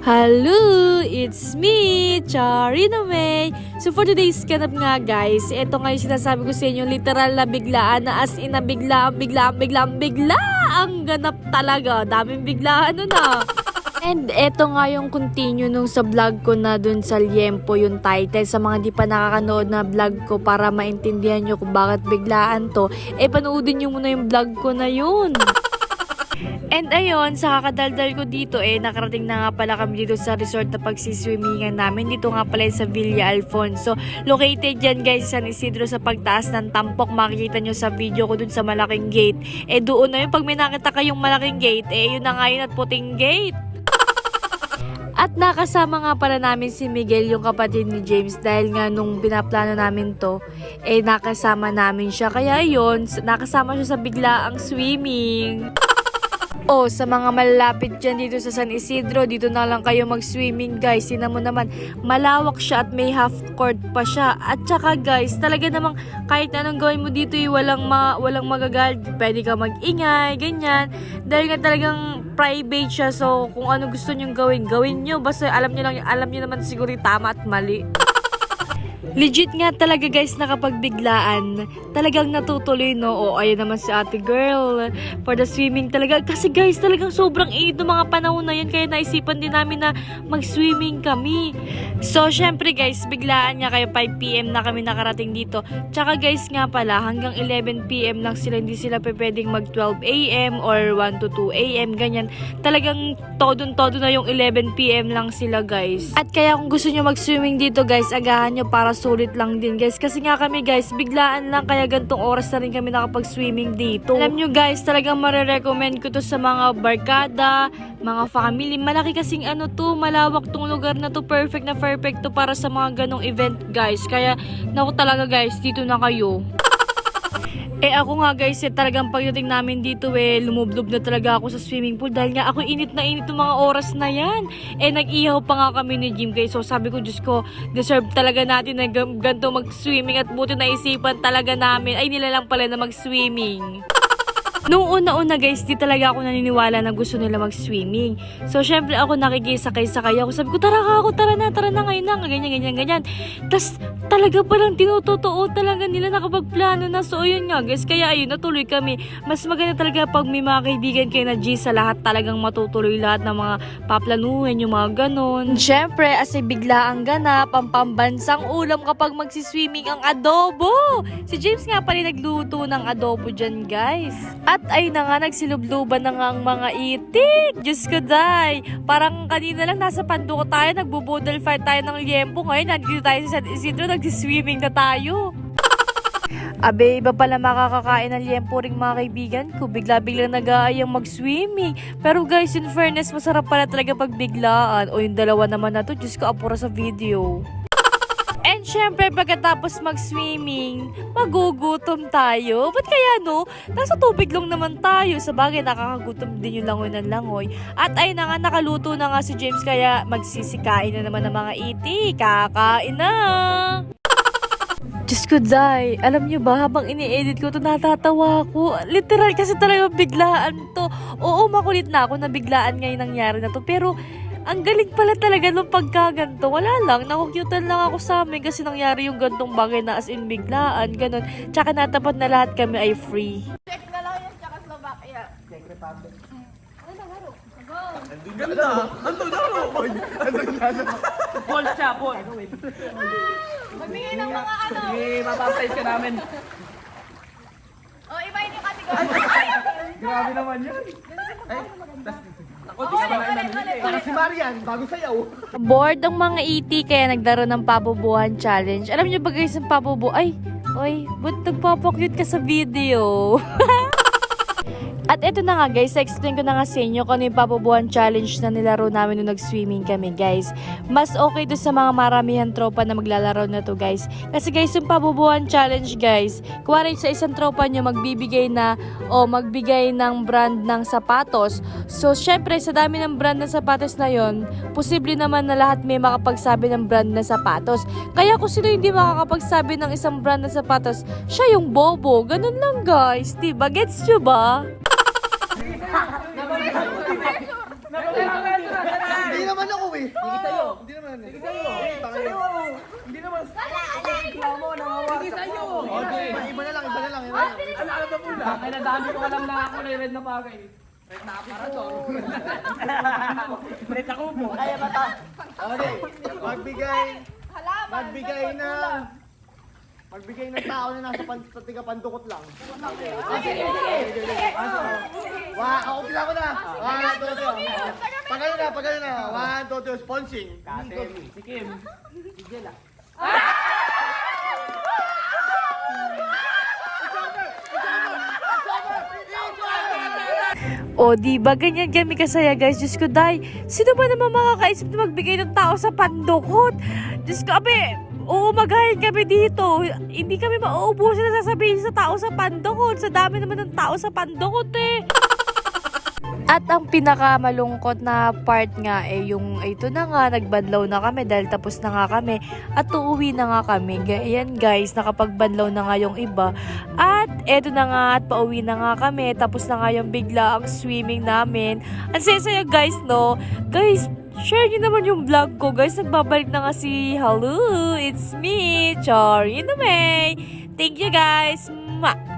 Hello! It's me, Charina May. So for today's ganap nga guys, ito nga yung sinasabi ko sa inyo, literal na biglaan na as in na bigla ang ganap talaga. Daming biglaan na. And eto nga yung continue nung sa vlog ko na dun sa Liempo yung title. Sa mga di pa nakakanood na vlog ko para maintindihan nyo kung bakit biglaan to, panoodin nyo muna yung vlog ko na yun. And ayun, sa kakadaldal ko dito nakarating na nga pala kami dito sa resort na pagsiswimmingan namin. Dito nga pala sa Villa Alfonso. Located yan guys sa San Isidro sa pagtaas ng Tampok. Makikita nyo sa video ko dun sa malaking gate. Doon na yun, pag may nakita kayong malaking gate, yun na nga yun at puting gate. At nakasama nga pala namin si Miguel, yung kapatid ni James, dahil nga nung pinaplano namin to, nakasama namin siya. Kaya yun, nakasama siya sa biglaang swimming. Sa mga malalapit dyan dito sa San Isidro, dito na lang kayo mag-swimming guys. Tingnan mo naman, malawak siya at may half court pa siya. At saka guys, talaga namang kahit anong gawin mo dito, walang magagalit. Pwede ka mag-ingay, ganyan. Dahil nga talagang private siya, so kung ano gusto nyong gawin nyo. Basta alam nyo naman siguro tama at mali. Legit nga talaga guys na kapag biglaan, talagang natutuloy no. Ayun naman si ate girl for the swimming talaga. Kasi guys, talagang sobrang init ng mga panahon na yan. Kaya naisipan din namin na mag-swimming kami. So syempre guys, biglaan nga kayo 5 PM na kami nakarating dito. Tsaka guys nga pala, hanggang 11 PM lang sila. Hindi sila pwedeng mag 12 AM or 1 to 2 AM ganyan. Talagang todo na yung 11 PM lang sila guys. At kaya kung gusto nyo mag-swimming dito guys, agahan nyo para sulit lang din guys. Kasi nga kami guys, biglaan lang kaya gantong oras na rin kami nakapag-swimming dito. Alam nyo guys, talagang marirecommend ko to sa mga barkada, mga family. Malaki kasing malawak tong lugar na to. Perfect to para sa mga ganong event guys. Kaya naku talaga guys, dito na kayo. Ako nga guys, talagang pagdating namin dito lumublob na talaga ako sa swimming pool dahil nga ako init na init ng mga oras na yan. Nag-ihaw pa nga kami ni Jim guys. So sabi ko, Diyos ko, deserve talaga natin na ganito mag-swimming at buti naisipan talaga namin. Nila lang pala na mag-swimming. Nung una-una guys, di talaga ako naniniwala na gusto nila mag-swimming. So syempre ako nakikisakay-sakay ako. Sabi ko, tara na ngayon na, ganyan. Tas talaga palang tinutotoo talaga nila nakapagplano na. So ayun nga guys, kaya ayun, natuloy kami. Mas maganda talaga pag may mga kaibigan kayo na G sa lahat, talagang matutuloy lahat ng mga paplanuhin, yung mga ganon. Syempre, as bigla ang ganap, ang pambansang ulam kapag magsiswimming ang adobo. Si James nga pala nagluto ng adobo dyan guys. At ay na nga, nagsilubluban na nga ang mga itik. Diyos ko day. Parang kanina lang nasa Panduko tayo, nagbubodal fight tayo ng Liempo. Ngayon, nandito tayo sa San Isidro, nagsiswimming na tayo. Iba pala makakakain ng Liempo ring mga kaibigan ko. Bigla-bigla nag-aayang mag-swimming. Pero guys, in fairness, masarap pala talaga pag biglaan. Yung dalawa naman na to, Diyos ko, apura sa video. And syempre, pagkatapos mag-swimming, magugutom tayo. Ba't kaya nasa tubig lang naman tayo. Sa bagay, nakakagutom din yung langoy ng langoy. At ay na nga, nakaluto na nga si James, kaya magsisikain na naman ng mga iti. Kakain na! Diyos ko, day, alam nyo ba, habang ini-edit ko to, natatawa ko. Literal, kasi talaga biglaan to. Oo, makulit na ako na biglaan ngayon nangyari na to. Pero, ang galing pala talaga nung pagkaganto. Wala lang, nakukyutan lang ako sa amin kasi nangyari yung gantong bagay na as in biglaan, ganun. Tsaka natapat na lahat kami ay free. Check na lang yan, tsaka Slovakia. Czech Republic. Ano na, haro? Go! Ganda! Andun na! Andun na! Ball siya, ball. Magbigay ng mga Mapapay ka namin. ibahin yung category. Grabe naman yan! Para si Marian, bago sayaw. Bored ang mga iti kaya naglaro ng pabubuhan challenge. Alam niyo ba guys ang pabubuhay? Oy, ba't nagpapakyut ka sa video? At eto na nga guys, explain ko na nga sa inyo kung ano yung papubuhan challenge na nilaro namin nung nag-swimming kami guys. Mas okay to sa mga maramihan tropa na maglalaro na to guys. Kasi guys, yung papubuhan challenge guys, kuwari sa isang tropa nyo magbibigay ng brand ng sapatos. So syempre sa dami ng brand ng sapatos na yon, posible naman na lahat may makapagsabi ng brand ng sapatos. Kaya kung sino hindi makakapagsabi ng isang brand ng sapatos, siya yung bobo. Ganun lang guys, diba? Gets nyo ba? Hindi naman ako Sige sa'yo. Hindi naman. Sige sa'yo. Sa'yo. Hindi naman. Reklamo, nangawa. Sige sa'yo. Okay, iba na lang, iba na lang. Iba na lang. Alam na muna. Ay, nadami ko alam na ako na red na bagay. Red na para to. Red ako po. Kaya ba ta? Okay, magbigay. Halaman. Magbigay ng tao na nasa tiga pandukot lang. Sige. Ako pila ko na. 1, 2, 3. Pagano na. 1, 2, 3. Sponsing. Si Kim. Si Jela. O, di ba ganyan kami kasaya, guys? Diyos ko, day, sino ba naman makakaisip na magbigay ng tao sa pandukot? Diyos ko, abe, oo, magahin kami dito. Hindi kami mauubusan na sasabihin sa tao sa pandukot. Sa dami naman ng tao sa pandukot, eh. At ang pinakamalungkot na part nga yung ito na nga, nagbanlaw na kami dahil tapos na nga kami at uuwi na nga kami. Ayan guys, nakapagbanlaw na nga yung iba. At eto na nga at pauwi na nga kami. Tapos na nga yung bigla ang swimming namin. Ang saya guys, no? Guys, share nyo naman yung vlog ko guys. Nagbabalik na nga si Hello, it's me, Charina May. Thank you guys. Mwah!